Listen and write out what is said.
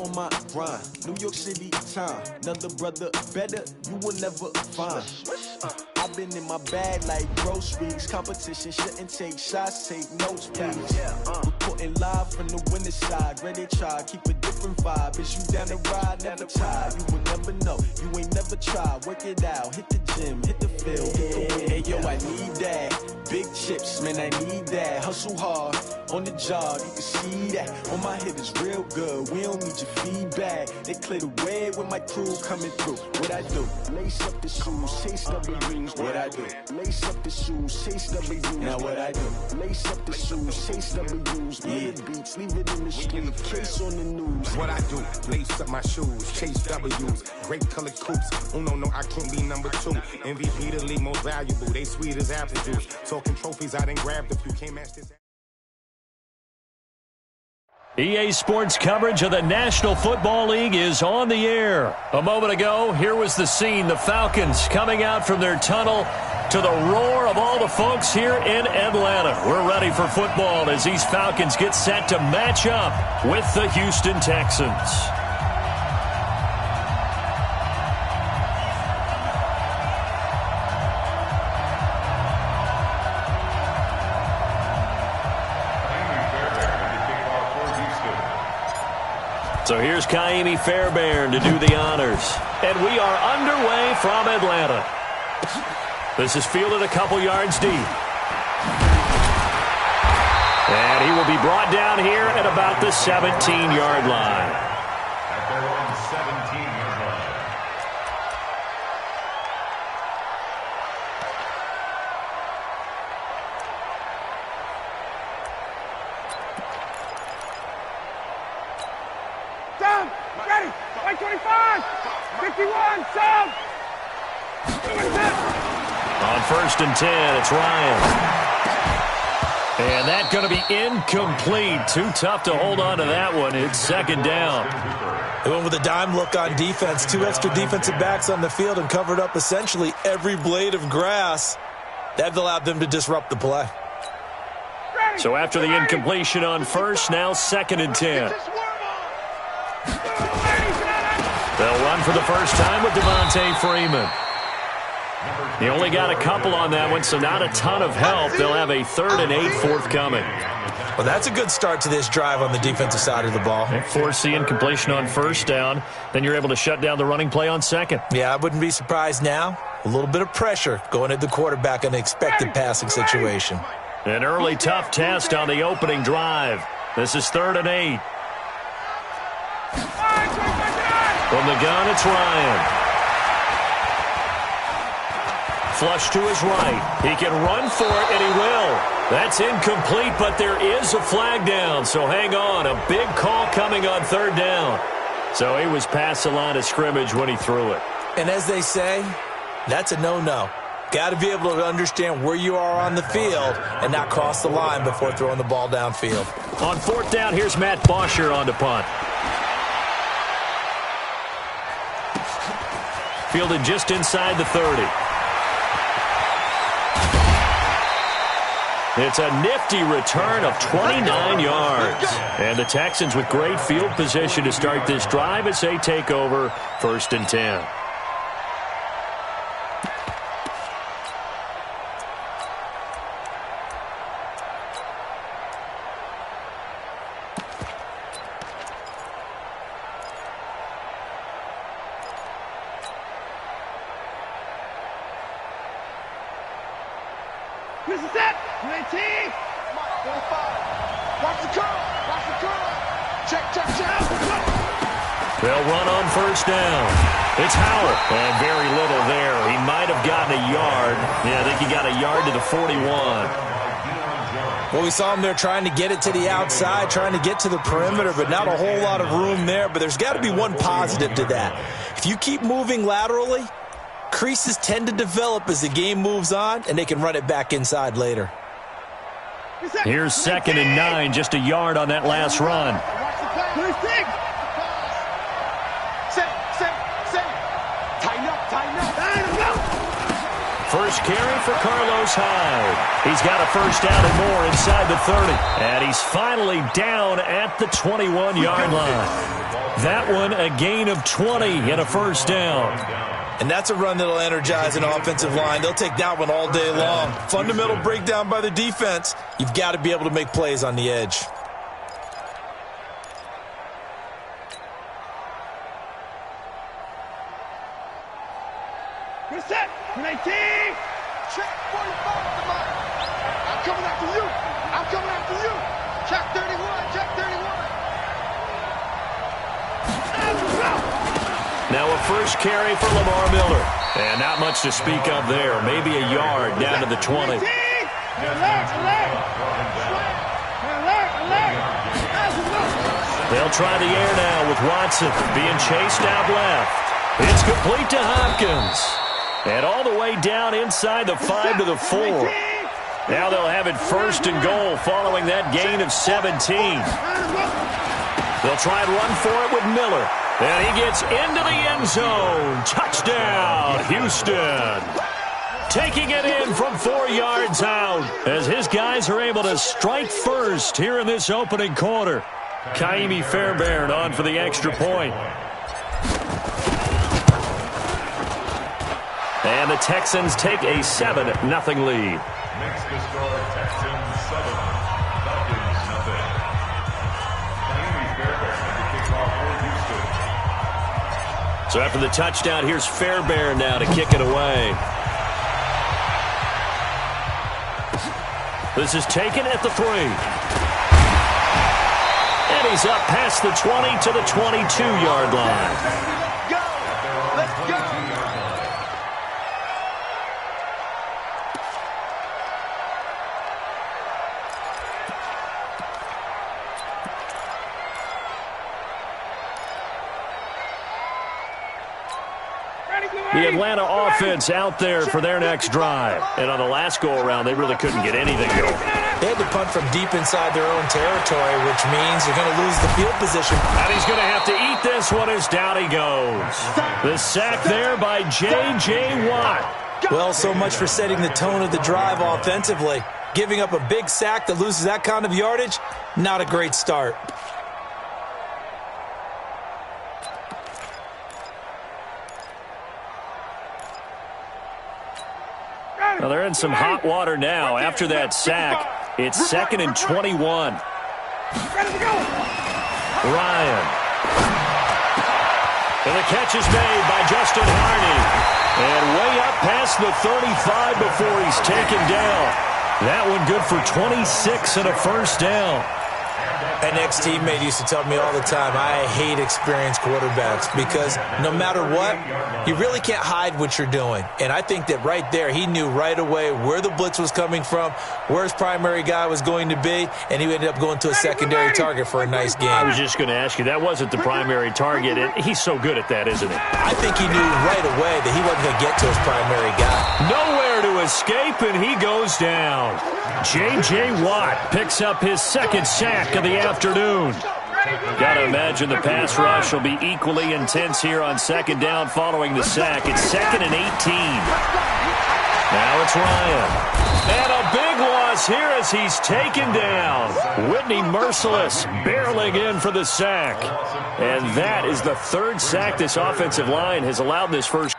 on my grind. New York City time. Another brother better, you will never find. I've been in my bag like groceries. Competition shouldn't take shots, take notes, please. Reporting live from the winning side. Ready to try, keep a different vibe. Is you down the ride, never tired. You will never know, you ain't never tried. Work it out, hit the gym, hit the field, hit the win. Hey yo, I need that. Big chips, man, I need that. Hustle hard, on the job, you can see that. On my hit is real good, we don't need your feedback. They clear the way with my crew coming through. What I do? Lace up the shoes, chase W's. What I do? Lace up the shoes, chase W's. Now what I do? Lace up the shoes, chase W's. Yeah, beats, leave it in the street, case on the news. What I do? Lace up my shoes, chase W's. Great colored coops. No, I can't be number 2. MVP the league most valuable. They sweet as apple juice. Talking trophies, I done grabbed a few. Can't match this. EA Sports coverage of the National Football League is on the air. A moment ago, here was the scene. The Falcons coming out from their tunnel to the roar of all the folks here in Atlanta. We're ready for football as these Falcons get set to match up with the Houston Texans. So here's Kaimi Fairbairn to do the honors. And we are underway from Atlanta. This is fielded a couple yards deep. And he will be brought down here at about the 17-yard line. At their own 17-yard line. Down, ready, 25, 51, sound. On 1st and 10, it's Ryan. And that's going to be incomplete. Too tough to hold on to that one. It's 2nd down. They went with a dime look on defense. 2 extra defensive backs on the field and covered up essentially every blade of grass. That allowed them to disrupt the play. So after the incompletion on 1st, now 2nd and 10. They'll run for the first time with Devontae Freeman. He only got a couple on that one, so not a ton of help. They'll have a 3rd and 8 forthcoming. Well, that's a good start to this drive on the defensive side of the ball. They force the incompletion on 1st down. Then you're able to shut down the running play on 2nd. Yeah, I wouldn't be surprised now. A little bit of pressure going at the quarterback in an expected passing situation. An early tough test on the opening drive. This is 3rd and 8. From the gun, it's Ryan. Flush to his right. He can run for it, and he will. That's incomplete, but there is a flag down, so hang on. A big call coming on 3rd down. So he was past the line of scrimmage when he threw it. And as they say, that's a no-no. Got to be able to understand where you are on the field and not cross the line before throwing the ball downfield. On 4th down, here's Matt Bosher on to punt. Fielded just inside the 30. It's a nifty return of 29 yards. And the Texans with great field position to start this drive as they take over 1st and 10. This is it. 19. Watch the curl. Watch the curl. Check. They'll run on 1st down. It's Howard. And very little there. He might have gotten a yard. Yeah, I think he got a yard to the 41. Well, we saw him there trying to get it to the outside, trying to get to the perimeter, but not a whole lot of room there. But there's got to be one positive to that. If you keep moving laterally, creases tend to develop as the game moves on, and they can run it back inside later. Here's 2nd and 9, just a yard on that last run. first carry for Carlos Hyde. He's got a first down and more inside the 30. And he's finally down at the 21-yard line. That one a gain of 20 and a first down. And that's a run that'll energize an offensive line. They'll take that one all day long. Fundamental breakdown by the defense. You've got to be able to make plays on the edge. Good set. 19. Check 45 at the mark. I'm coming after you. I'm coming after you. Check 31. Check 31. Now a first carry for Lamar Miller. And not much to speak of there. Maybe a yard down to the 20. They'll try the air now with Watson being chased out left. It's complete to Hopkins. And all the way down inside the 5 to the 4. Now they'll have it first and goal following that gain of 17. They'll try and run for it with Miller. And he gets into the end zone. Touchdown, Houston. Taking it in from 4 yards out as his guys are able to strike first here in this opening quarter. Kaimi Fairbairn on for the extra point. And the Texans take a 7-0 lead. Makes the score Texans 7, Falcons 0. Kaimi Fairbairn at the kickoff for Houston. So after the touchdown, here's Fairbairn now to kick it away. This is taken at the 3. And he's up past the 20 to the 22-yard line. Go. Let's go. The Atlanta offense out there for their next drive. And on the last go-around, they really couldn't get anything going. They had to punt from deep inside their own territory, which means they're going to lose the field position. And he's going to have to eat this one as down he goes. The sack there by J.J. Watt. Well, so much for setting the tone of the drive offensively. Giving up a big sack that loses that kind of yardage, not a great start. Well, they're in some hot water now after that sack. It's 2nd and 21. Ryan. And the catch is made by Justin Harney. And way up past the 35 before he's taken down. That one good for 26 and a first down. An ex-teammate used to tell me all the time, I hate experienced quarterbacks because no matter what, you really can't hide what you're doing. And I think that right there, he knew right away where the blitz was coming from, where his primary guy was going to be, and he ended up going to a secondary target for a nice game. I was just going to ask you, that wasn't the primary target, and he's so good at that, isn't he? I think he knew right away that he wasn't going to get to his primary guy. Nowhere to escape, and he goes down. J.J. Watt picks up his 2nd sack of the afternoon. Got to imagine the pass rush will be equally intense here on 2nd down following the sack. It's 2nd and 18. Now it's Ryan. And a big loss here as he's taken down. Whitney Merciless barreling in for the sack. And that is the 3rd sack this offensive line has allowed this first